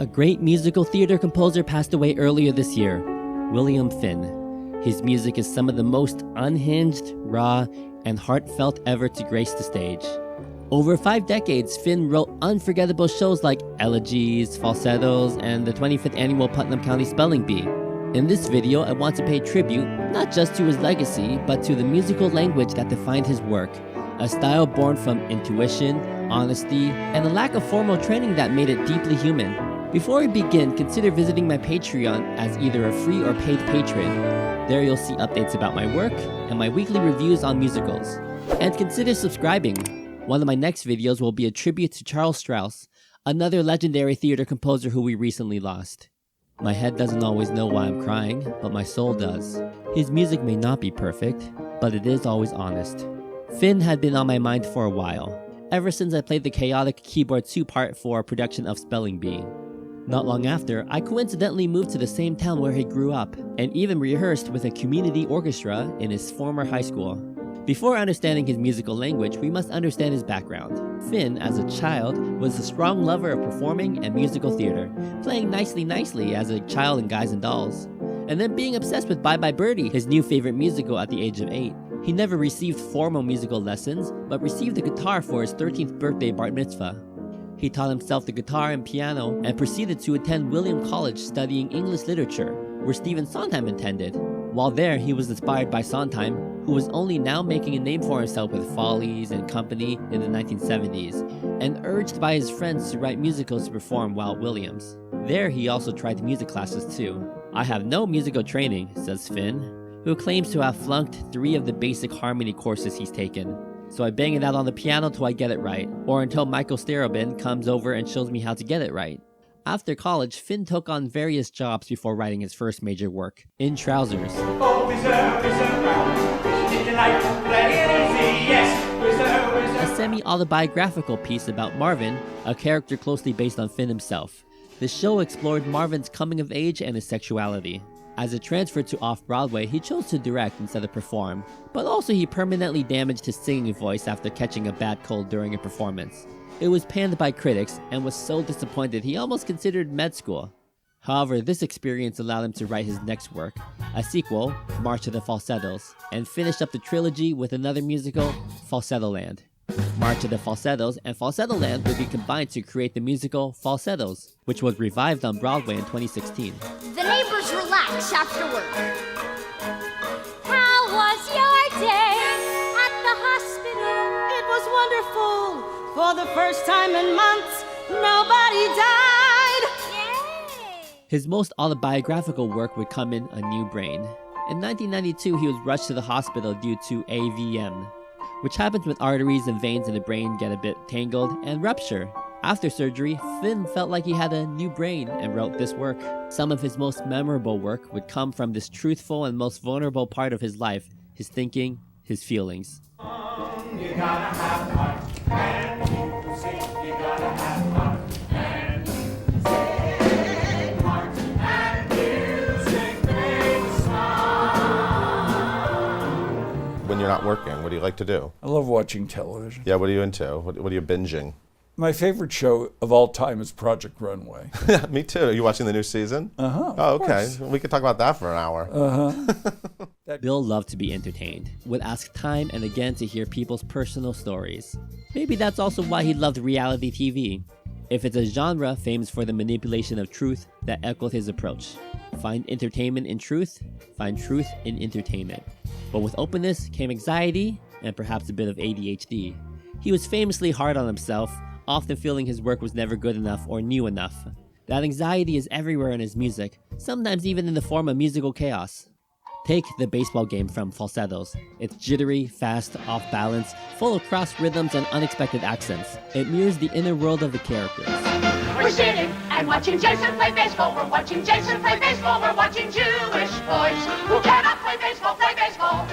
A great musical theater composer passed away earlier this year, William Finn. His music is some of the most unhinged, raw, and heartfelt ever to grace the stage. Over 5 decades, Finn wrote unforgettable shows like Elegies, Falsettos, and the 25th annual Putnam County Spelling Bee. In this video, I want to pay tribute not just to his legacy, but to the musical language that defined his work, a style born from intuition, honesty, and a lack of formal training that made it deeply human. Before we begin, consider visiting my Patreon as either a free or paid patron. There you'll see updates about my work and my weekly reviews on musicals. And consider subscribing. One of my next videos will be a tribute to Charles Strauss, another legendary theater composer who we recently lost. My head doesn't always know why I'm crying, but my soul does. His music may not be perfect, but it is always honest. Finn had been on my mind for a while, ever since I played the chaotic keyboard 2-part for a production of Spelling Bee. Not long after, I coincidentally moved to the same town where he grew up, and even rehearsed with a community orchestra in his former high school. Before understanding his musical language, we must understand his background. Finn, as a child, was a strong lover of performing and musical theater, playing nicely as a child in Guys and Dolls, and then being obsessed with Bye Bye Birdie, his new favorite musical at the age of 8. He never received formal musical lessons, but received a guitar for his 13th birthday bar mitzvah. He taught himself the guitar and piano, and proceeded to attend Williiam College studying English literature, where Stephen Sondheim attended. While there, he was inspired by Sondheim, who was only now making a name for himself with Follies and Company in the 1970s, and urged by his friends to write musicals to perform while at Williams. There, he also tried music classes too. "I have no musical training," says Finn, who claims to have flunked 3 of the basic harmony courses he's taken. "So I bang it out on the piano till I get it right, or until Michael Starobin comes over and shows me how to get it right." After college, Finn took on various jobs before writing his first major work, In Trousers. A semi-autobiographical piece about Marvin, a character closely based on Finn himself. The show explored Marvin's coming of age and his sexuality. As it transferred to off-Broadway, he chose to direct instead of perform, but also he permanently damaged his singing voice after catching a bad cold during a performance. It was panned by critics and was so disappointed he almost considered med school. However, this experience allowed him to write his next work, a sequel, March of the Falsettos, and finished up the trilogy with another musical, Falsettoland. March of the Falsettos and Falsettoland would be combined to create the musical Falsettos, which was revived on Broadway in 2016. The neighbors relax after work. How was your day at the hospital? It was wonderful. For the first time in months, nobody died. Yay! His most autobiographical work would come in A New Brain. In 1992, he was rushed to the hospital due to AVM, which happens when arteries and veins in the brain get a bit tangled and rupture. After surgery, Finn felt like he had a new brain and wrote this work. Some of his most memorable work would come from this truthful and most vulnerable part of his life, his thinking, his feelings. You gotta have heart and music. You gotta have heart and music. Heart and music make a song. When you're not working, what do you like to do? I love watching television. Yeah, what are you into? What are you binging? My favorite show of all time is Project Runway. Yeah, me too. Are you watching the new season? Uh-huh. Oh, okay. We could talk about that for an hour. Uh-huh. Bill loved to be entertained, would ask time and again to hear people's personal stories. Maybe that's also why he loved reality TV. If it's a genre famous for the manipulation of truth, that echoed his approach. Find entertainment in truth, find truth in entertainment. But with openness came anxiety and perhaps a bit of ADHD. He was famously hard on himself, often feeling his work was never good enough or new enough. That anxiety is everywhere in his music, sometimes even in the form of musical chaos. Take the baseball game from Falsettos. It's jittery, fast, off-balance, full of cross rhythms and unexpected accents. It mirrors the inner world of the characters. We're sitting and watching Jason play baseball. We're watching Jason play baseball. We're watching Jewish boys who cannot play baseball, play baseball.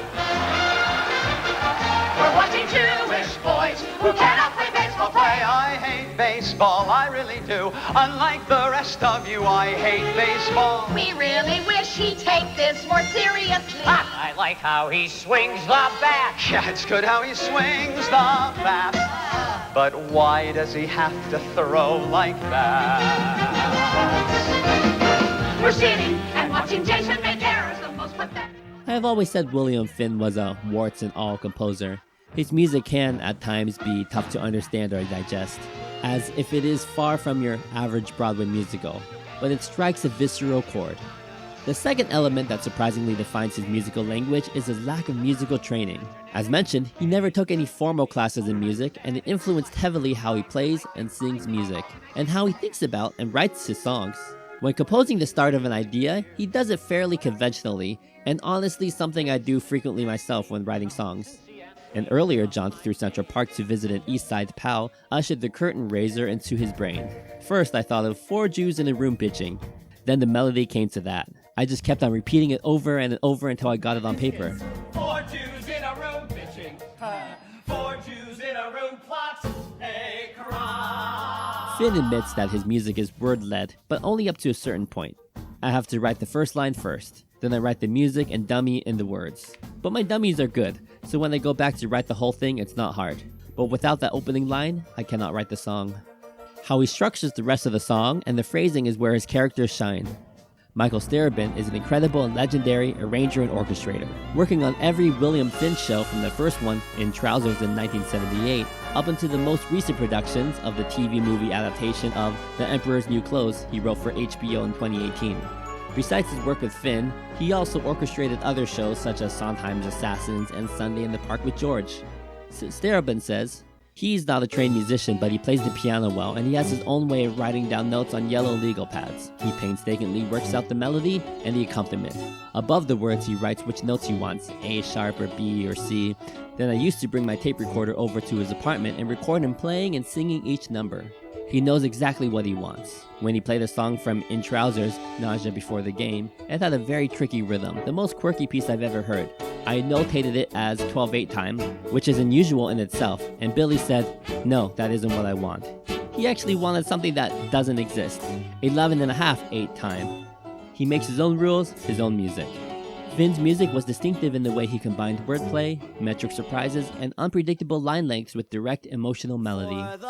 We're watching Jewish boys who cannot play baseball, play. I hate baseball, I really do. Unlike the rest of you, I hate baseball. We really wish he'd take this more seriously. I like how he swings the bat. Yeah, it's good how he swings the bat. But why does he have to throw like that? I have always said William Finn was a warts and all composer. His music can, at times, be tough to understand or digest, as if it is far from your average Broadway musical, but it strikes a visceral chord. The second element that surprisingly defines his musical language is his lack of musical training. As mentioned, he never took any formal classes in music, and it influenced heavily how he plays and sings music, and how he thinks about and writes his songs. When composing the start of an idea, he does it fairly conventionally, and honestly something I do frequently myself when writing songs. An earlier jaunt through Central Park to visit an East Side pal ushered the curtain raiser into his brain. First I thought of 4 Jews in a room pitching. Then the melody came to that. I just kept on repeating it over and over until I got it on paper. 4 Jews in a room pitching. 4 Jews in a room plot a crime. Finn admits that his music is word-led, but only up to a certain point. I have to write the first line first. Then I write the music and dummy in the words. But my dummies are good, so when I go back to write the whole thing, it's not hard. But without that opening line, I cannot write the song. How he structures the rest of the song and the phrasing is where his characters shine. Michael Starobin is an incredible and legendary arranger and orchestrator, working on every William Finn show from the first one, In Trousers in 1978, up into the most recent productions of the TV movie adaptation of The Emperor's New Clothes he wrote for HBO in 2018. Besides his work with Finn, he also orchestrated other shows such as Sondheim's Assassins and Sunday in the Park with George. Starobin says, he's not a trained musician, but he plays the piano well, and he has his own way of writing down notes on yellow legal pads. He painstakingly works out the melody and the accompaniment. Above the words, he writes which notes he wants, A sharp or B or C. Then I used to bring my tape recorder over to his apartment and record him playing and singing each number. He knows exactly what he wants. When he played a song from In Trousers, Nausea Before the Game, it had a very tricky rhythm, the most quirky piece I've ever heard. I notated it as 12/8 time, which is unusual in itself, and Billy said, no, that isn't what I want. He actually wanted something that doesn't exist, 11.5/8 time. He makes his own rules, his own music. Finn's music was distinctive in the way he combined wordplay, metric surprises, and unpredictable line lengths with direct emotional melody. It's the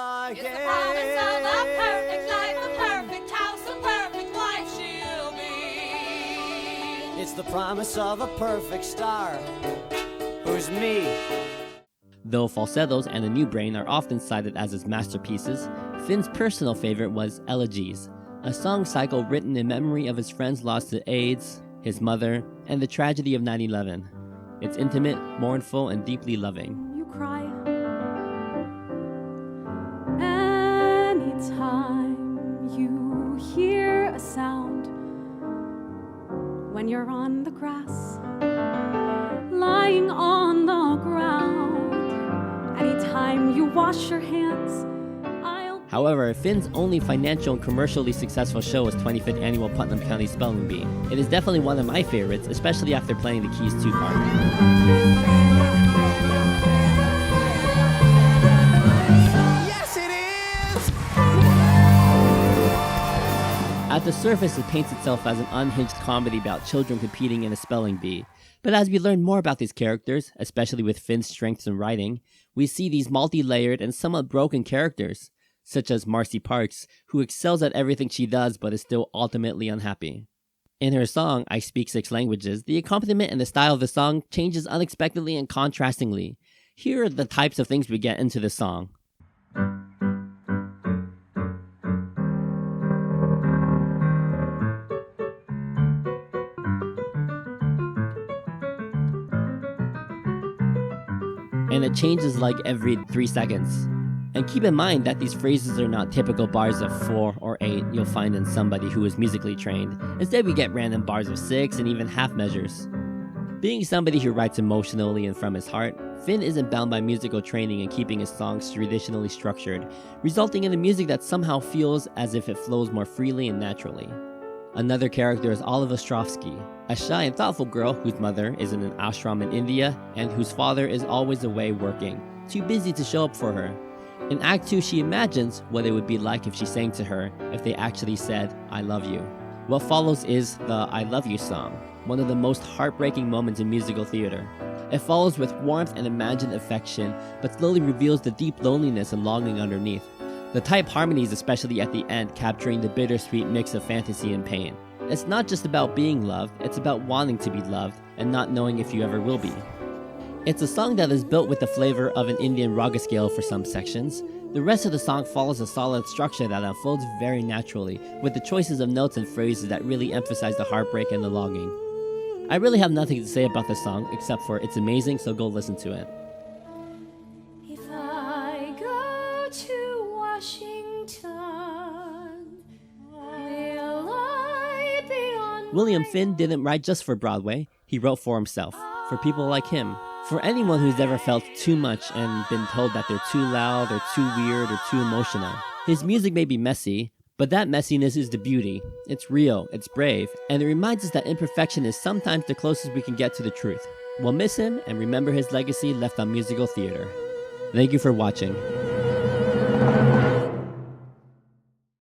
promise of a perfect life, a perfect house, a perfect wife she'll be. It's the promise of a perfect star, who's me. Though Falsettos and A New Brain are often cited as his masterpieces, Finn's personal favorite was Elegies, a song cycle written in memory of his friends lost to AIDS, his mother, and the tragedy of 9/11. It's intimate, mournful, and deeply loving. You cry anytime you hear a sound, when you're on the grass, lying on the ground, anytime you wash your hands. However, Finn's only financial and commercially successful show was 25th Annual Putnam County Spelling Bee. It is definitely one of my favorites, especially after playing the Keys 2 part. Yes, it is! At the surface, it paints itself as an unhinged comedy about children competing in a spelling bee. But as we learn more about these characters, especially with Finn's strengths in writing, we see these multi-layered and somewhat broken characters, such as Marcy Parks, who excels at everything she does but is still ultimately unhappy. In her song, I Speak 6 Languages, the accompaniment and the style of the song changes unexpectedly and contrastingly. Here are the types of things we get into the song. And it changes like every 3 seconds. And keep in mind that these phrases are not typical bars of 4 or 8 you'll find in somebody who is musically trained. Instead, we get random bars of 6 and even half measures. Being somebody who writes emotionally and from his heart, Finn isn't bound by musical training and keeping his songs traditionally structured, resulting in a music that somehow feels as if it flows more freely and naturally. Another character is Olive Ostrovsky, a shy and thoughtful girl whose mother is in an ashram in India and whose father is always away working, too busy to show up for her. In Act 2, she imagines what it would be like if she sang to her if they actually said, I love you. What follows is the I Love You song, one of the most heartbreaking moments in musical theater. It follows with warmth and imagined affection, but slowly reveals the deep loneliness and longing underneath. The tight harmonies, especially at the end, capturing the bittersweet mix of fantasy and pain. It's not just about being loved, it's about wanting to be loved and not knowing if you ever will be. It's a song that is built with the flavor of an Indian raga scale for some sections. The rest of the song follows a solid structure that unfolds very naturally, with the choices of notes and phrases that really emphasize the heartbreak and the longing. I really have nothing to say about this song, except for it's amazing, so go listen to it. If I go to Washington, will I be on William Finn didn't write just for Broadway, he wrote for himself, for people like him. For anyone who's ever felt too much and been told that they're too loud or too weird or too emotional. His music may be messy, but that messiness is the beauty. It's real, it's brave, and it reminds us that imperfection is sometimes the closest we can get to the truth. We'll miss him and remember his legacy left on musical theater. Thank you for watching.